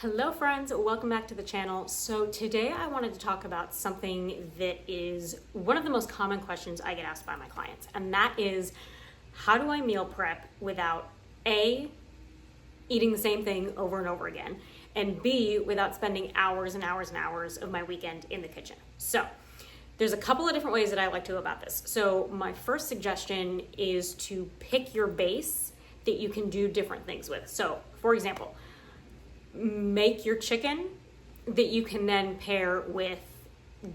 Hello friends, welcome back to the channel. So today I wanted to talk about something that is one of the most common questions I get asked by my clients, and that is, how do I meal prep without A, eating the same thing over and over again, and B, without spending hours and hours and hours of my weekend in the kitchen? So there's a couple of different ways that I like to go about this. So my first suggestion is to pick your base that you can do different things with. So for example, make your chicken that you can then pair with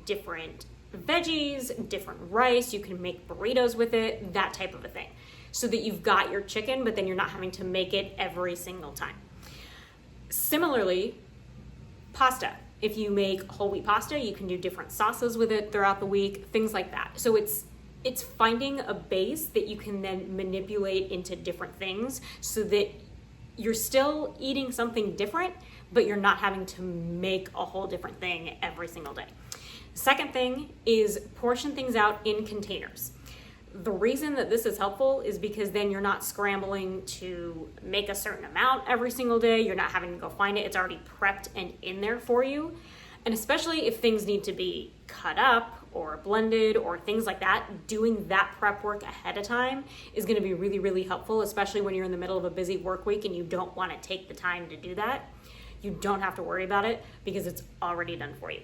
different veggies, different rice. You can make burritos with it, that type of a thing, so that you've got your chicken, but then you're not having to make it every single time. Similarly, pasta. If you make whole wheat pasta, you can do different sauces with it throughout the week, things like that. So it's finding a base that you can then manipulate into different things so that you're still eating something different, but you're not having to make a whole different thing every single day. Second thing is portion things out in containers. The reason that this is helpful is because then you're not scrambling to make a certain amount every single day. You're not having to go find it. It's already prepped and in there for you. And especially if things need to be cut up or blended or things like that, doing that prep work ahead of time is going to be really, really helpful, especially when you're in the middle of a busy work week and you don't want to take the time to do that. You don't have to worry about it because it's already done for you.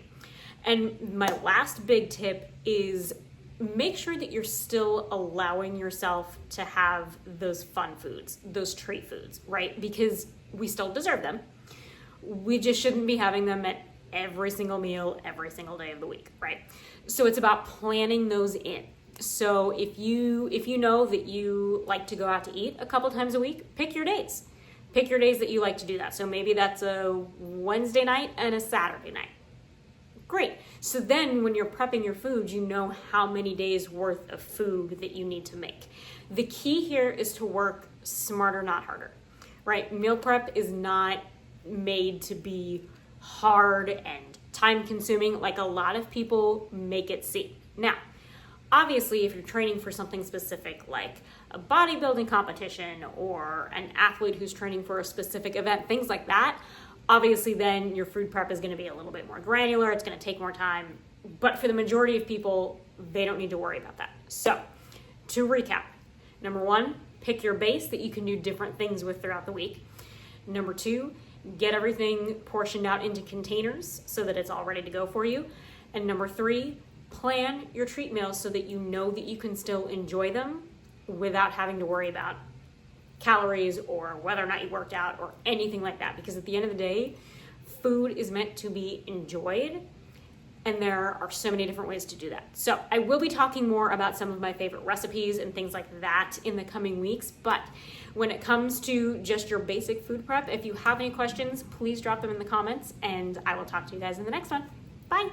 And my last big tip is make sure that you're still allowing yourself to have those fun foods, those treat foods, right? Because we still deserve them. We just shouldn't be having them at every single meal, every single day of the week, right? So it's about planning those in. So if you know that you like to go out to eat a couple times a week, pick your days. Pick your days that you like to do that. So maybe that's a Wednesday night and a Saturday night. Great. So then when you're prepping your food, you know how many days worth of food that you need to make. The key here is to work smarter, not harder, right? Meal prep is not made to be hard and time consuming like a lot of people make it seem. Now, obviously, if you're training for something specific like a bodybuilding competition or an athlete who's training for a specific event, things like that, obviously then your food prep is going to be a little bit more granular. It's going to take more time. But for the majority of people, they don't need to worry about that. So to recap, number one, pick your base that you can do different things with throughout the week. Number two, get everything portioned out into containers so that it's all ready to go for you. And number three, plan your treat meals so that you know that you can still enjoy them without having to worry about calories or whether or not you worked out or anything like that. Because at the end of the day, food is meant to be enjoyed, and there are so many different ways to do that. So I will be talking more about some of my favorite recipes and things like that in the coming weeks. But when it comes to just your basic food prep, if you have any questions, please drop them in the comments, and I will talk to you guys in the next one. Bye.